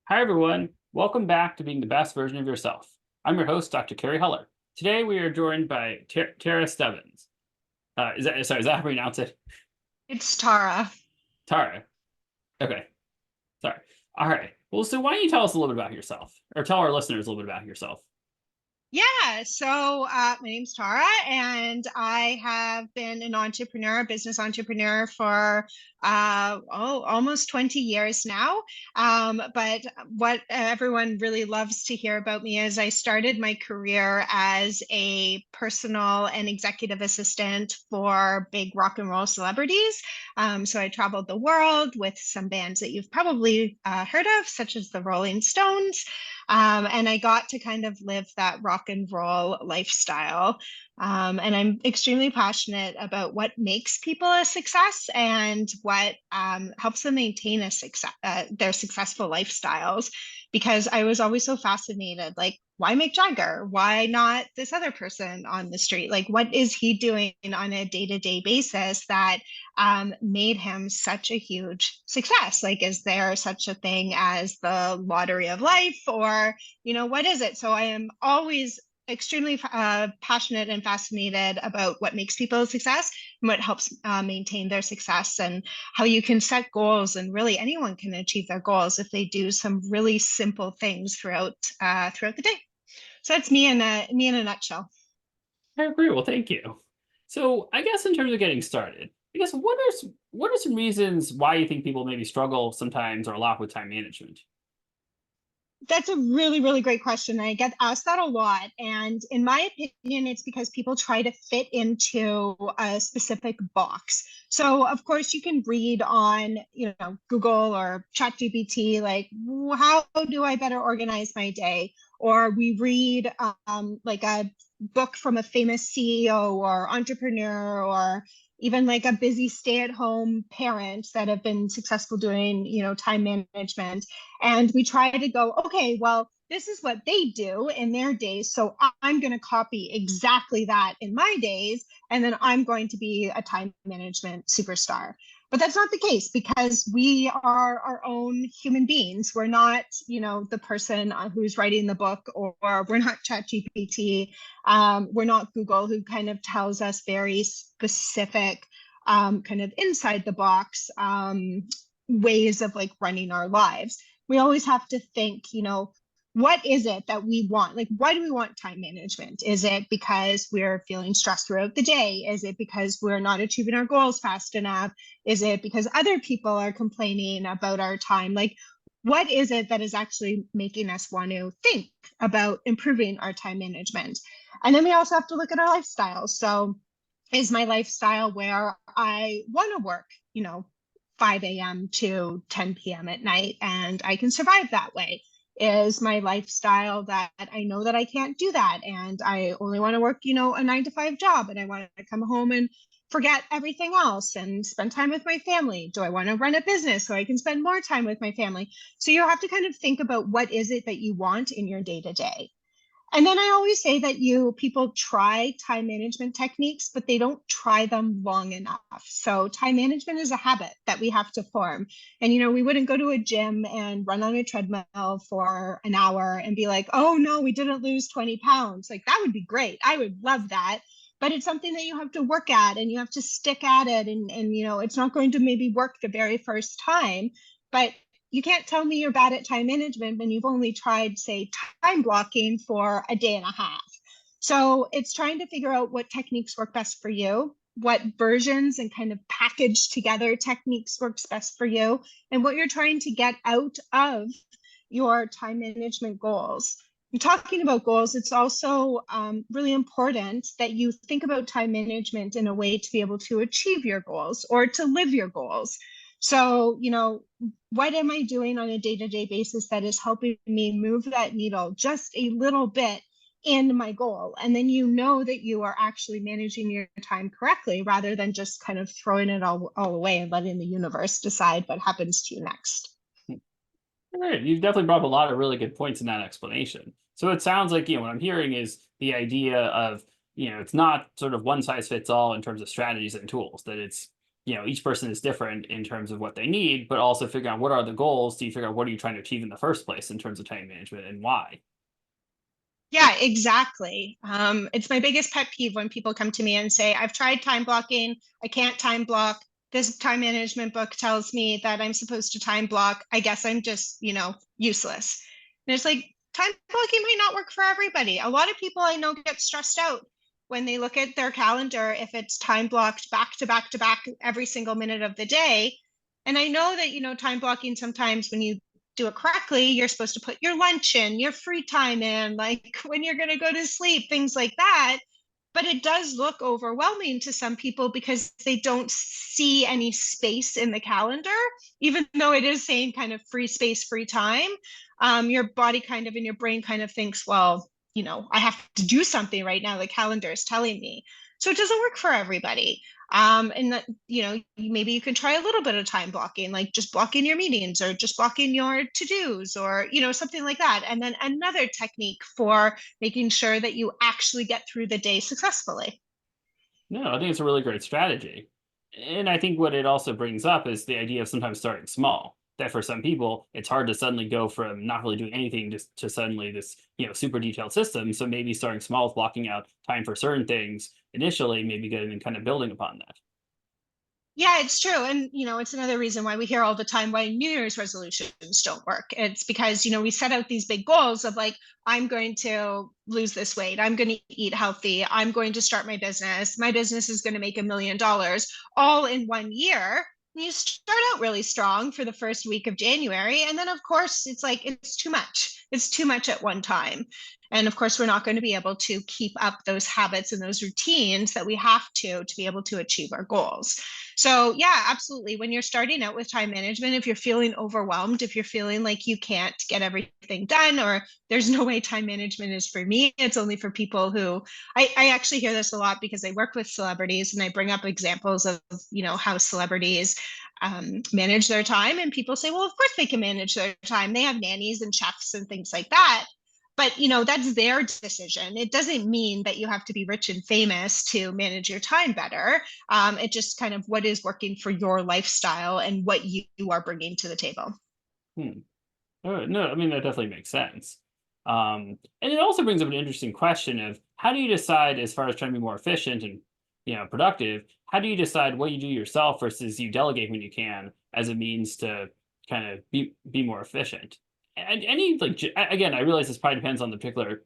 Hi, everyone. Welcome back to being the best version of yourself. I'm your host, Dr. Carey Heller. Today, we are joined by Tarra Stubbins. Is that how I pronounce it? It's Tara. Tara. Okay. Sorry. All right. Well, so why don't you tell us a little bit about yourself, or tell our listeners a little bit about yourself? My name's Tara, and I have been an entrepreneur, a business entrepreneur for almost 20 years now. But what everyone really loves to hear about me is I started my career as a personal and executive assistant for big rock and roll celebrities. So I traveled the world with some bands that you've probably heard of, such as the Rolling Stones. And I got to kind of live that rock and roll lifestyle. And I'm extremely passionate about what makes people a success and what helps them maintain their successful lifestyles. Because I was always so fascinated, like, why Mick Jagger? Why not this other person on the street? Like, what is he doing on a day-to-day basis that made him such a huge success? Like, is there such a thing as the lottery of life, or, what is it? So I am always extremely passionate and fascinated about what makes people a success and what helps maintain their success, and how you can set goals, and really anyone can achieve their goals if they do some really simple things throughout the day. So that's me in a nutshell. I agree. Well, thank you. So, I guess in terms of getting started, I guess what are some reasons why you think people maybe struggle sometimes or a lot with time management? That's a really, really great question. I get asked that a lot. And in my opinion, it's because people try to fit into a specific box. So, of course, you can read on, Google or ChatGPT, like, how do I better organize my day? Or we read like a book from a famous CEO or entrepreneur, or even like a busy stay-at-home parent that have been successful doing, time management. And we try to go, okay, well, this is what they do in their days, so I'm going to copy exactly that in my days, and then I'm going to be a time management superstar. But that's not the case, because we are our own human beings. We're not, the person who's writing the book, or we're not ChatGPT. We're not Google, who kind of tells us very specific, kind of inside the box ways of like running our lives. We always have to think, what is it that we want? Like, why do we want time management? Is it because we're feeling stressed throughout the day? Is it because we're not achieving our goals fast enough? Is it because other people are complaining about our time? Like, what is it that is actually making us want to think about improving our time management? And then we also have to look at our lifestyle. So, is my lifestyle where I want to work, 5 a.m. to 10 p.m. at night, and I can survive that way? Is my lifestyle that I know that I can't do that, and I only want to work, a 9 to 5 job, and I want to come home and forget everything else and spend time with my family? Do I want to run a business so I can spend more time with my family? So you have to kind of think about what is it that you want in your day to day. And then I always say that people try time management techniques, but they don't try them long enough. So time management is a habit that we have to form. And we wouldn't go to a gym and run on a treadmill for an hour and be like, oh no, we didn't lose 20 pounds. Like, that would be great. I would love that. But it's something that you have to work at, and you have to stick at it. And it's not going to maybe work the very first time, but you can't tell me you're bad at time management when you've only tried, say, time blocking for a day and a half. So it's trying to figure out what techniques work best for you, what versions and kind of packaged together techniques works best for you, and what you're trying to get out of your time management goals. And talking about goals, it's also really important that you think about time management in a way to be able to achieve your goals or to live your goals. So, what am I doing on a day-to-day basis that is helping me move that needle just a little bit in my goal? And then that you are actually managing your time correctly, rather than just kind of throwing it all away and letting the universe decide what happens to you next. All right, you've definitely brought up a lot of really good points in that explanation. So it sounds like, what I'm hearing is the idea of, it's not sort of one size fits all in terms of strategies and tools, that it's each person is different in terms of what they need, but also figure out what are the goals. Do you figure out what are you trying to achieve in the first place in terms of time management and why? Yeah, exactly. It's my biggest pet peeve when people come to me and say, I've tried time blocking, I can't time block. This time management book tells me that I'm supposed to time block. I guess I'm just, useless. And it's like, time blocking might not work for everybody. A lot of people I know get stressed out when they look at their calendar if it's time blocked back to back to back every single minute of the day. And I know that, time blocking sometimes when you do it correctly, you're supposed to put your lunch in, your free time in, like when you're going to go to sleep, things like that. But it does look overwhelming to some people because they don't see any space in the calendar, even though it is saying kind of free space, free time. Your body kind of and your brain kind of thinks, well, I have to do something right now. The calendar is telling me. So it doesn't work for everybody. And that, maybe you can try a little bit of time blocking, like just blocking your meetings or just blocking your to-dos or, something like that. And then another technique for making sure that you actually get through the day successfully. No, I think it's a really great strategy. And I think what it also brings up is the idea of sometimes starting small. That for some people, it's hard to suddenly go from not really doing anything to suddenly this, super detailed system. So maybe starting small with blocking out time for certain things initially, maybe getting and kind of building upon that. Yeah, it's true. And, it's another reason why we hear all the time why New Year's resolutions don't work. It's because, we set out these big goals of like, I'm going to lose this weight. I'm going to eat healthy. I'm going to start my business. My business is going to make $1 million all in one year. And you start out really strong for the first week of January. And then, of course, it's like, it's too much. It's too much at one time. And of course, we're not going to be able to keep up those habits and those routines that we have to be able to achieve our goals. So, yeah, absolutely. When you're starting out with time management, if you're feeling overwhelmed, if you're feeling like you can't get everything done, or there's no way time management is for me, it's only for people who I actually hear this a lot because I work with celebrities and I bring up examples of, how celebrities manage their time. And people say, well, of course they can manage their time. They have nannies and chefs and things like that. But that's their decision. It doesn't mean that you have to be rich and famous to manage your time better. It just kind of what is working for your lifestyle and what you are bringing to the table. Hmm. No, I mean that definitely makes sense. And it also brings up an interesting question of how do you decide, as far as trying to be more efficient and productive, how do you decide what you do yourself versus you delegate when you can as a means to kind of be more efficient? And any like again, I realize this probably depends on the particular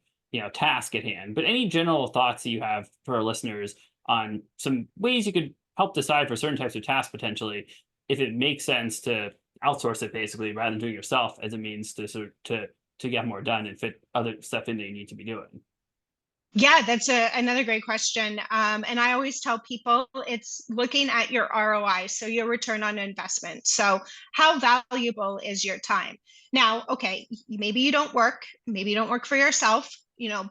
task at hand, but any general thoughts that you have for our listeners on some ways you could help decide for certain types of tasks potentially if it makes sense to outsource it basically rather than doing it yourself as a means to sort of to get more done and fit other stuff in that you need to be doing. Yeah, that's another great question. And I always tell people it's looking at your ROI, so your return on investment. So, how valuable is your time? Now, okay, maybe you don't work for yourself,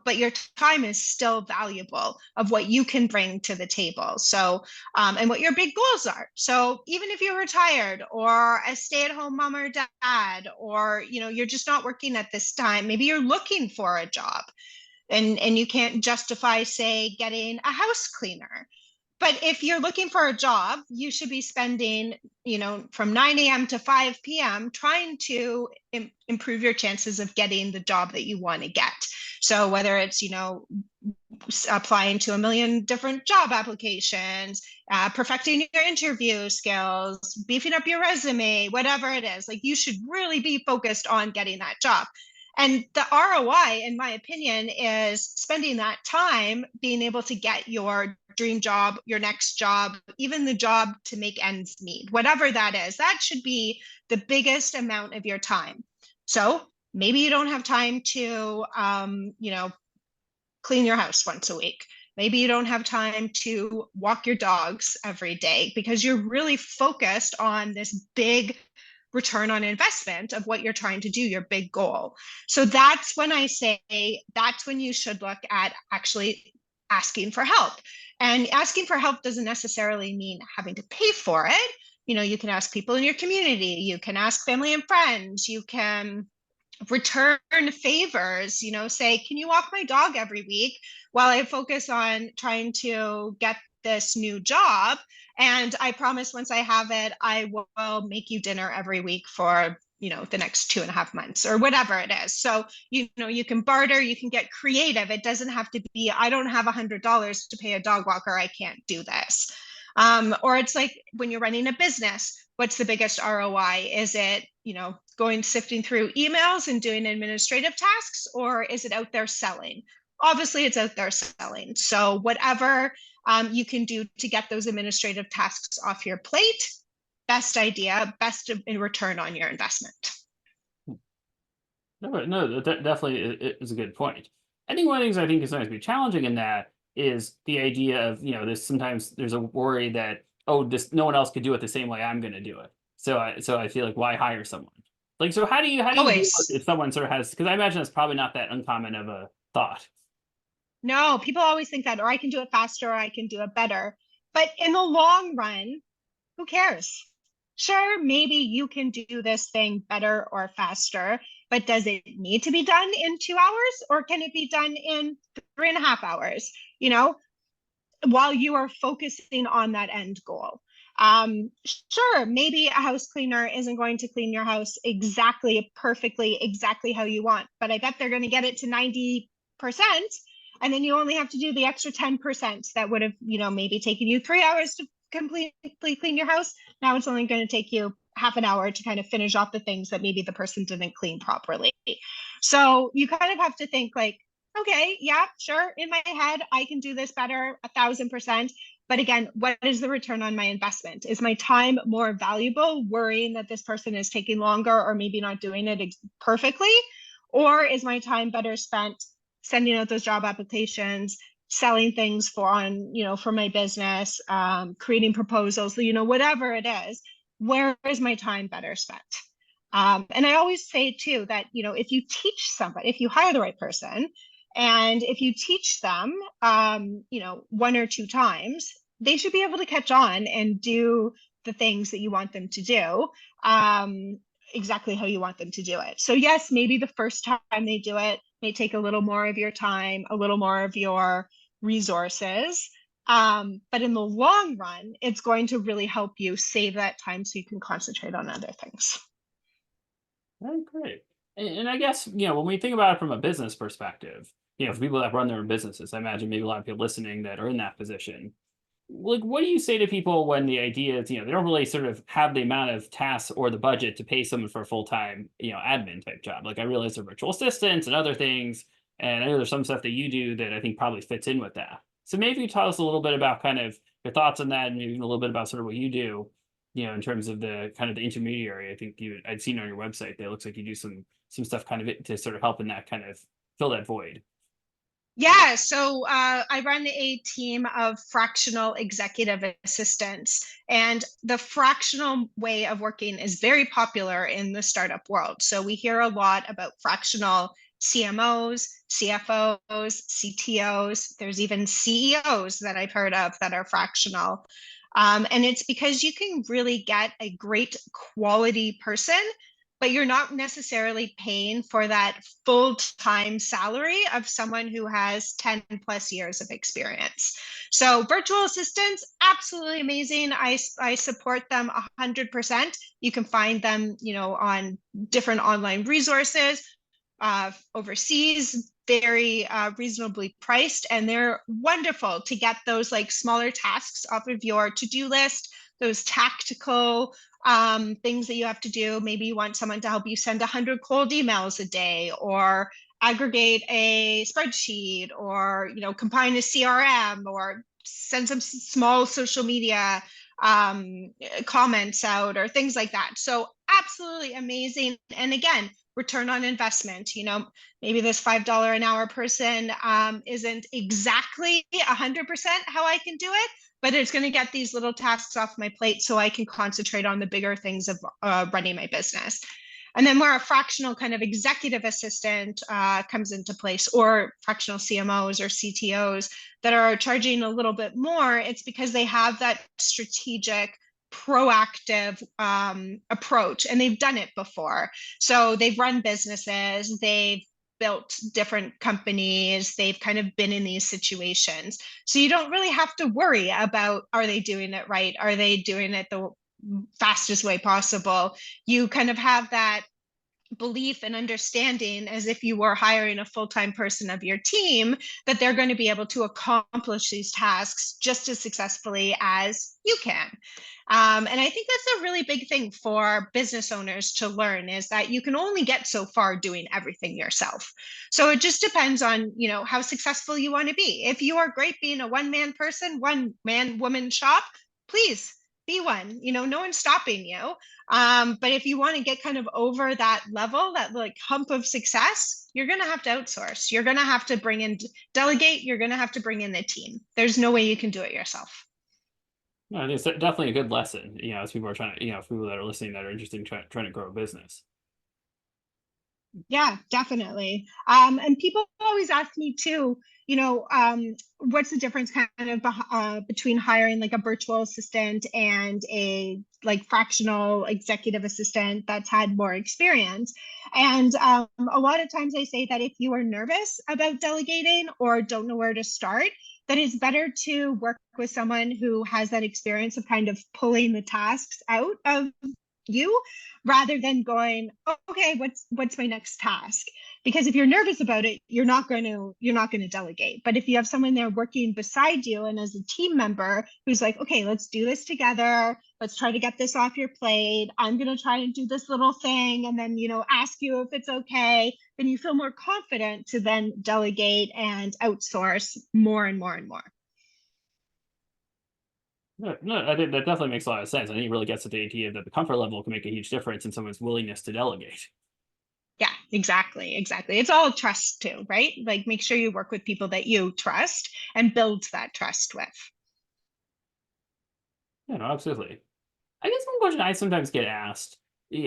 but your time is still valuable of what you can bring to the table. So, and what your big goals are. So, even if you're retired or a stay-at-home mom or dad, or you're just not working at this time, maybe you're looking for a job and you can't justify, say, getting a house cleaner. But if you're looking for a job, you should be spending, from 9 a.m. to 5 p.m. trying to improve your chances of getting the job that you want to get. So whether it's, applying to a million different job applications, perfecting your interview skills, beefing up your resume, whatever it is, like you should really be focused on getting that job. And the ROI, in my opinion, is spending that time being able to get your dream job, your next job, even the job to make ends meet, whatever that is. That should be the biggest amount of your time. So maybe you don't have time to, clean your house once a week. Maybe you don't have time to walk your dogs every day because you're really focused on this big return on investment of what you're trying to do, your big goal. So that's when I say that's when you should look at actually asking for help. And asking for help doesn't necessarily mean having to pay for it. You can ask people in your community, you can ask family and friends, you can return favors, say, can you walk my dog every week while I focus on trying to get this new job, and I promise once I have it, I will make you dinner every week for, the next 2.5 months or whatever it is. So, you can barter, you can get creative. It doesn't have to be, I don't have $100 to pay a dog walker, I can't do this. Or it's like when you're running a business, what's the biggest ROI? Is it, going sifting through emails and doing administrative tasks, or is it out there selling? Obviously, it's out there selling. So whatever you can do to get those administrative tasks off your plate, best idea, best in return on your investment. No, that definitely is a good point. I think one of the things I think is going to be challenging in that is the idea of, there's sometimes there's a worry that, oh, this no one else could do it the same way I'm going to do it. So I feel like, why hire someone? Like, so how do you deal with Always. if someone sort of has, because I imagine it's probably not that uncommon of a thought. No, people always think that, or I can do it faster, or I can do it better. But in the long run, who cares? Sure, maybe you can do this thing better or faster, but does it need to be done in 2 hours, or can it be done in 3.5 hours? While you are focusing on that end goal. Sure, maybe a house cleaner isn't going to clean your house exactly, perfectly, exactly how you want, but I bet they're going to get it to 90%. And then you only have to do the extra 10% that would have, maybe taken you 3 hours to completely clean your house. Now it's only going to take you half an hour to kind of finish off the things that maybe the person didn't clean properly. So you kind of have to think like, okay, yeah, sure. In my head, I can do this better 1,000%. But again, what is the return on my investment? Is my time more valuable worrying that this person is taking longer or maybe not doing it perfectly? Or is my time better spent sending out those job applications, selling things for my business, creating proposals, whatever it is, where is my time better spent? And I always say too that, if you teach somebody, if you hire the right person, and if you teach them, 1 or 2 times, they should be able to catch on and do the things that you want them to do, exactly how you want them to do it. So yes, maybe the first time they do it may take a little more of your time, a little more of your resources. But in the long run, it's going to really help you save that time so you can concentrate on other things. Oh, great. And I guess, when we think about it from a business perspective, for people that run their own businesses, I imagine maybe a lot of people listening that are in that position. Like, what do you say to people when the idea is, they don't really sort of have the amount of tasks or the budget to pay someone for a full-time, admin type job? Like, I realize there are virtual assistants and other things, and I know there's some stuff that you do that I think probably fits in with that. So maybe you tell us a little bit about kind of your thoughts on that, and maybe even a little bit about sort of what you do, in terms of the kind of the intermediary. I think I'd seen on your website that it looks like you do some stuff kind of to sort of help in that kind of fill that void. Yeah, so I run a team of fractional executive assistants, and the fractional way of working is very popular in the startup world. So we hear a lot about fractional CMOs, CFOs, CTOs. There's even CEOs that I've heard of that are fractional. And it's because you can really get a great quality person, but you're not necessarily paying for that full-time salary of someone who has 10 plus years of experience. So virtual assistants, absolutely amazing. I support them 100%. You can find them, on different online resources, overseas, very reasonably priced, and they're wonderful to get those like smaller tasks off of your to-do list, those tactical things that you have to do. Maybe you want someone to help you send 100 cold emails a day, or aggregate a spreadsheet, or combine a CRM, or send some small social media comments out, or things like that. So absolutely amazing. And again, return on investment. Maybe this $5 an hour person isn't exactly 100% how I can do it, but it's going to get these little tasks off my plate so I can concentrate on the bigger things of running my business. And then where a fractional kind of executive assistant comes into place, or fractional CMOs or CTOs that are charging a little bit more, it's because they have that strategic, proactive approach, and they've done it before. So they've run businesses, they've built different companies. They've kind of been in these situations. So you don't really have to worry about, are they doing it right? Are they doing it the fastest way possible? You kind of have that belief and understanding as if you were hiring a full-time person of your team, that they're going to be able to accomplish these tasks just as successfully as you can. And I think that's a really big thing for business owners to learn, is that you can only get so far doing everything yourself. So it just depends on, how successful you want to be. If you are great being a one-man person, one-man woman shop, please be one. No one's stopping you. But if you want to get kind of over that level, that like hump of success, you're going to have to outsource. You're going to have to delegate. You're going to have to bring in the team. There's no way you can do it yourself. No, I think it's definitely a good lesson, as people are trying to, for people that are listening that are interested in trying to grow a business. Yeah, definitely. And people always ask me too, what's the difference kind of between hiring like a virtual assistant and a like fractional executive assistant that's had more experience. And a lot of times I say that if you are nervous about delegating or don't know where to start, then it's better to work with someone who has that experience of kind of pulling the tasks out of you, rather than going, oh, okay, what's my next task? Because if you're nervous about it, you're not going to delegate. But if you have someone there working beside you and as a team member who's like, okay, let's do this together, let's try to get this off your plate, I'm going to try and do this little thing, and then ask you if it's okay, then you feel more confident to then delegate and outsource more and more and more. No, I think that definitely makes a lot of sense. I think it really gets at the idea that the comfort level can make a huge difference in someone's willingness to delegate. Yeah, exactly. It's all trust too, right? Like make sure you work with people that you trust and build that trust with. Yeah, no, absolutely. I guess one question I sometimes get asked,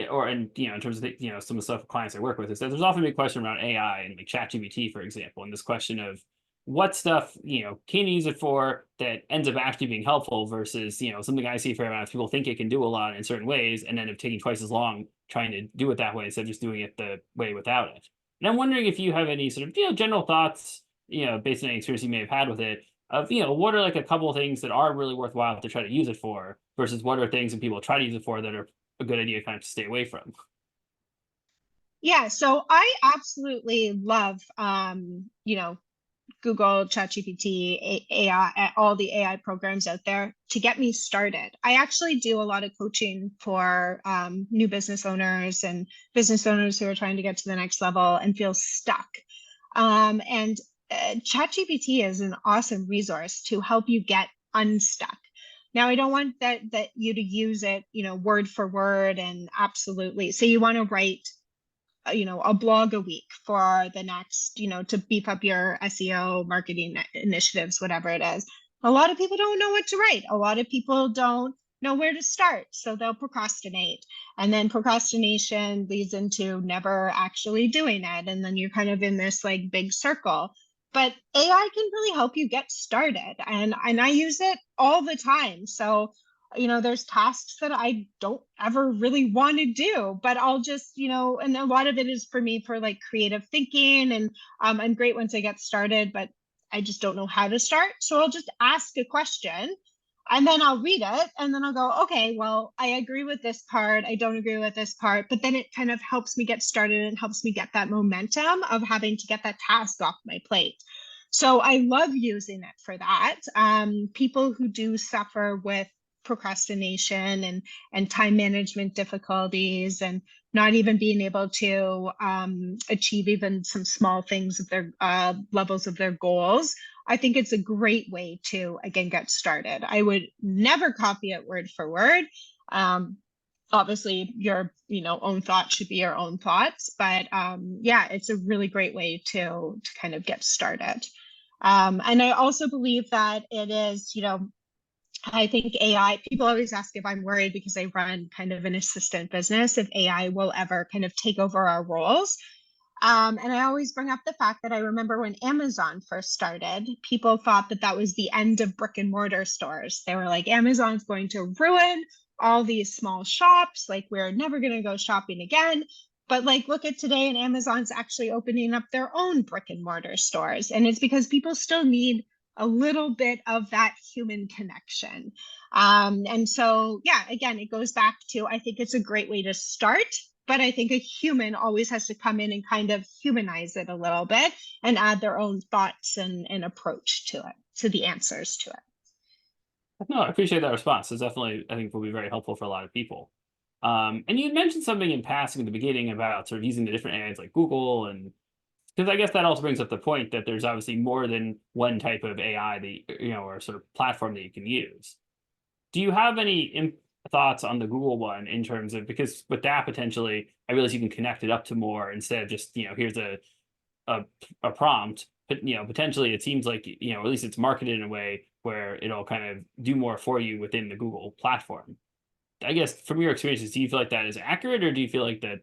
or in terms of some of the stuff clients I work with, is that there's often a big question around AI and like ChatGPT, for example, and this question of what stuff can you use it for that ends up actually being helpful versus something I see a fair amount of people think it can do a lot in certain ways and end up taking twice as long trying to do it that way instead of just doing it the way without it. And I'm wondering if you have any sort of general thoughts based on any experience you may have had with it of what are like a couple of things that are really worthwhile to try to use it for versus what are things that people try to use it for that are a good idea kind of to stay away from. Yeah, so I absolutely love Google, ChatGPT, AI, all the AI programs out there to get me started. I actually do a lot of coaching for new business owners and business owners who are trying to get to the next level and feel stuck. And ChatGPT is an awesome resource to help you get unstuck. Now, I don't want that you to use it, word for word and absolutely. So you want to write a blog a week for the next, to beef up your SEO marketing initiatives, whatever it is. A lot of people don't know what to write. A lot of people don't know where to start. So they'll procrastinate. And then procrastination leads into never actually doing it. And then you're kind of in this like big circle. But AI can really help you get started. And I use it all the time. So there's tasks that I don't ever really want to do, but I'll just, and a lot of it is for me for like creative thinking. And I'm great once I get started, but I just don't know how to start. So I'll just ask a question and then I'll read it and then I'll go, okay, well, I agree with this part. I don't agree with this part, but then it kind of helps me get started and helps me get that momentum of having to get that task off my plate. So I love using it for that. People who do suffer with procrastination and time management difficulties and not even being able to achieve even some small things of their levels of their goals, I think it's a great way to again get started. I would never copy it word for word. Obviously your own thoughts should be your own thoughts, but yeah, it's a really great way to kind of get started. And I also believe that it is, I think AI, people always ask if I'm worried because I run kind of an assistant business, if AI will ever kind of take over our roles. And I always bring up the fact that I remember when Amazon first started, people thought that that was the end of brick and mortar stores. They were like, Amazon's going to ruin all these small shops. Like, we're never going to go shopping again. But like, look at today, and Amazon's actually opening up their own brick and mortar stores. And it's because people still need a little bit of that human connection. And so, yeah, again, it goes back to, I think it's a great way to start, but I think a human always has to come in and kind of humanize it a little bit and add their own thoughts and approach to it, to the answers to it. No, I appreciate that response. It's definitely, I think, will be very helpful for a lot of people. And you had mentioned something in passing at the beginning about sort of using the different AIs like Google, and because I guess that also brings up the point that there's obviously more than one type of AI that or sort of platform that you can use. Do you have any thoughts on the Google one in terms of, because with that potentially, I realize you can connect it up to more instead of just here's a a prompt, but potentially it seems like at least it's marketed in a way where it'll kind of do more for you within the Google platform. I guess from your experiences, do you feel like that is accurate, or do you feel like that,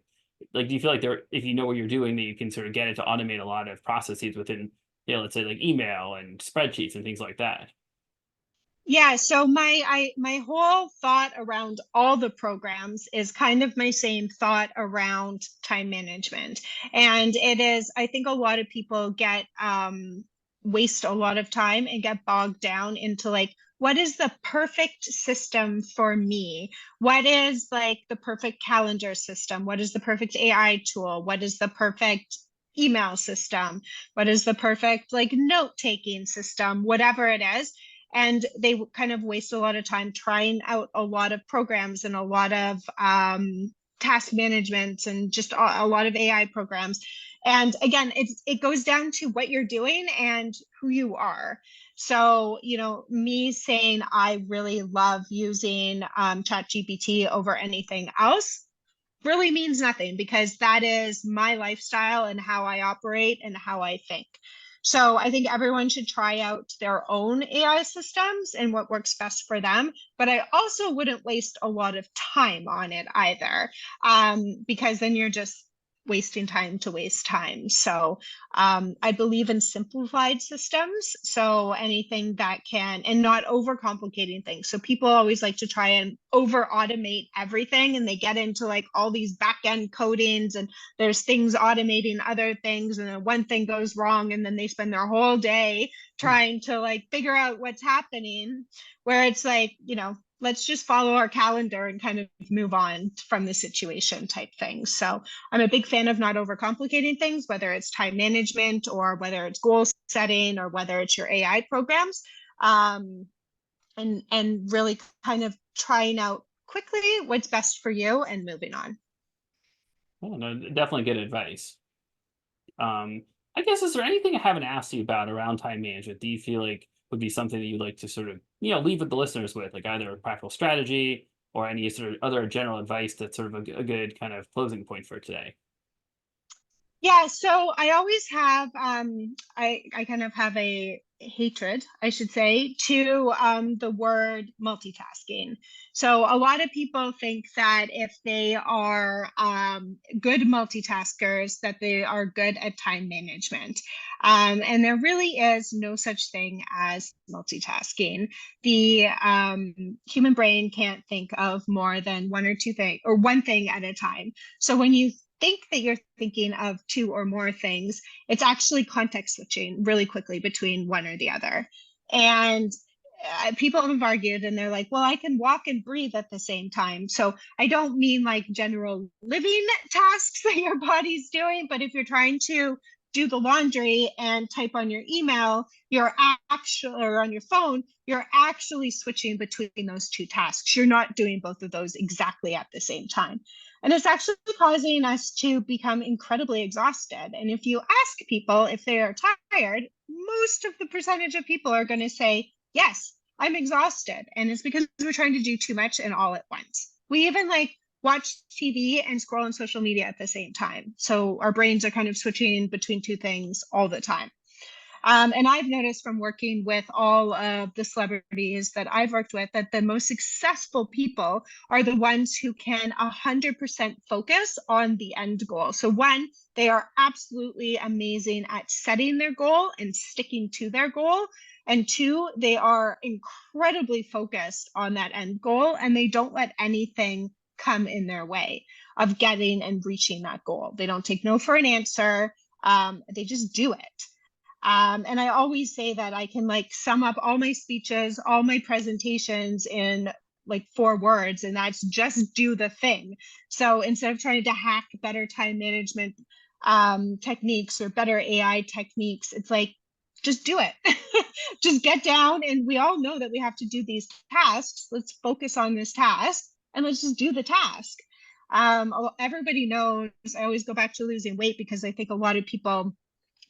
like, do you feel like there, if you know what you're doing, that you can sort of get it to automate a lot of processes within, let's say like email and spreadsheets and things like that? Yeah, so my whole thought around all the programs is kind of my same thought around time management. And it is, I think a lot of people get waste a lot of time and get bogged down into like, what is the perfect system for me? What is like the perfect calendar system? What is the perfect AI tool? What is the perfect email system? What is the perfect like note-taking system? Whatever it is, and they kind of waste a lot of time trying out a lot of programs and a lot of task management and just a lot of AI programs. And again, it goes down to what you're doing and who you are. So, me saying I really love using ChatGPT over anything else really means nothing, because that is my lifestyle and how I operate and how I think. So I think everyone should try out their own AI systems and what works best for them. But I also wouldn't waste a lot of time on it either, because then you're just wasting time to waste time. So I believe in simplified systems. So anything that can, and not overcomplicating things. So people always like to try and over automate everything, and they get into like all these back end codings, and there's things automating other things, and then one thing goes wrong, and then they spend their whole day trying to like figure out what's happening, where it's like, let's just follow our calendar and kind of move on from the situation type thing. So I'm a big fan of not overcomplicating things, whether it's time management or whether it's goal setting or whether it's your AI programs, and really kind of trying out quickly what's best for you and moving on. Oh, no, definitely good advice. I guess, is there anything I haven't asked you about around time management? Do you feel like would be something that you'd like to sort of, leave with the listeners with, like either a practical strategy or any sort of other general advice that's sort of a good kind of closing point for today? Yeah, so I always have I kind of have a hatred, I should say, to the word multitasking. So a lot of people think that if they are good multitaskers, that they are good at time management. And there really is no such thing as multitasking. The human brain can't think of more than one or two things or one thing at a time. So when you think that you're thinking of two or more things, it's actually context switching really quickly between one or the other. And people have argued, and they're like, well, I can walk and breathe at the same time. So I don't mean like general living tasks that your body's doing, but if you're trying to do the laundry and type on your email, you're actually, or on your phone, you're actually switching between those two tasks. You're not doing both of those exactly at the same time. And it's actually causing us to become incredibly exhausted. And if you ask people if they are tired, most of the percentage of people are going to say, yes, I'm exhausted. And it's because we're trying to do too much and all at once. We even like watch TV and scroll on social media at the same time. So our brains are kind of switching between two things all the time. And I've noticed from working with all of the celebrities that I've worked with that the most successful people are the ones who can 100% focus on the end goal. So one, they are absolutely amazing at setting their goal and sticking to their goal. And two, they are incredibly focused on that end goal, and they don't let anything come in their way. of getting and reaching that goal. They don't take no for an answer. They just do it. And I always say that I can like sum up all my speeches, all my presentations in like 4 words, and that's just do the thing. So instead of trying to hack better time management techniques or better AI techniques, it's like, just do it. Just get down, and we all know that we have to do these tasks. Let's focus on this task and let's just do the task. Everybody knows, I always go back to losing weight because I think a lot of people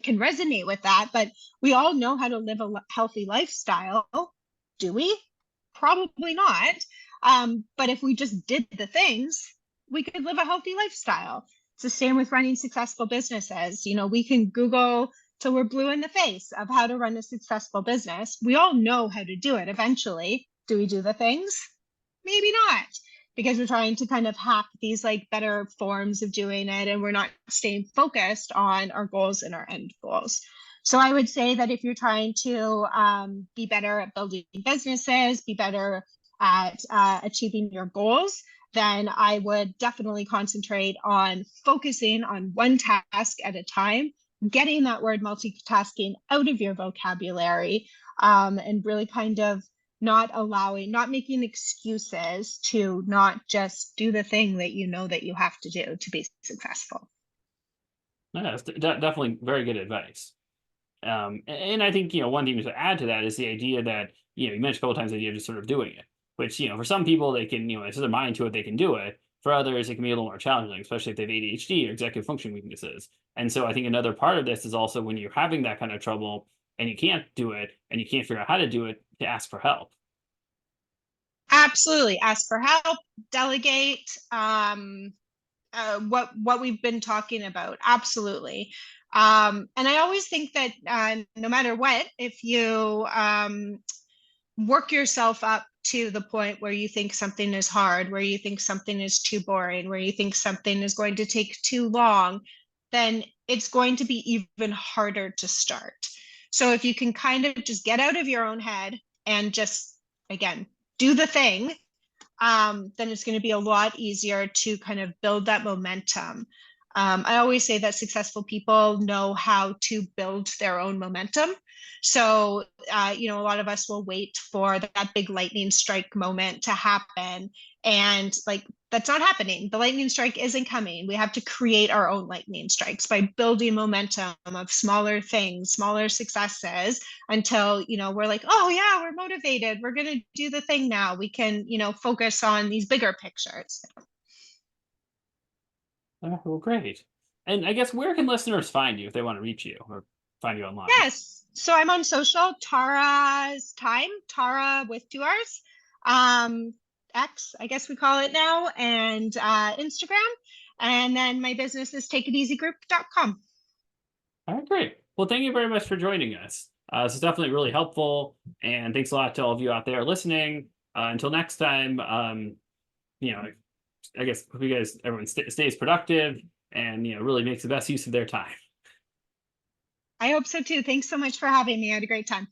can resonate with that, but we all know how to live a healthy lifestyle. Do we? Probably not. But if we just did the things, we could live a healthy lifestyle. It's the same with running successful businesses. You know, we can Google till we're blue in the face of how to run a successful business. We all know how to do it eventually. Do we do the things? Maybe not, because we're trying to kind of hack these like better forms of doing it, and we're not staying focused on our goals and our end goals. So I would say that if you're trying to be better at building businesses, be better at achieving your goals, then I would definitely concentrate on focusing on one task at a time, getting that word multitasking out of your vocabulary, and really kind of not making excuses to not just do the thing that you know that you have to do to be successful. Yeah, that's definitely very good advice. And I think, one thing to add to that is the idea that, you mentioned a couple times the idea of just sort of doing it, which, for some people they can, they set their mind to it, they can do it. For others, it can be a little more challenging, especially if they have ADHD or executive function weaknesses. And so I think another part of this is also when you're having that kind of trouble and you can't do it and you can't figure out how to do it, to ask for help. Absolutely. Ask for help, delegate, what we've been talking about. Absolutely. And I always think that no matter what, if you work yourself up to the point where you think something is hard, where you think something is too boring, where you think something is going to take too long, then it's going to be even harder to start. So if you can kind of just get out of your own head and just, again, do the thing, then it's going to be a lot easier to kind of build that momentum. I always say that successful people know how to build their own momentum. So, a lot of us will wait for that big lightning strike moment to happen. And like, that's not happening. The lightning strike isn't coming. We have to create our own lightning strikes by building momentum of smaller things, smaller successes, until, we're like, oh yeah, we're motivated. We're going to do the thing now. We can, focus on these bigger pictures. Oh, well, great. And I guess, where can listeners find you if they want to reach you or find you online? Yes. So I'm on social, Tarra's Time, Tarra with 2 R's. X, I guess we call it now, and Instagram. And then my business is takeiteasygroup.com. All right, great. Well, thank you very much for joining us. This is definitely really helpful, and thanks a lot to all of you out there listening. Until next time, I guess hope everyone stays productive and really makes the best use of their time. I hope so too. Thanks so much for having me. I had a great time.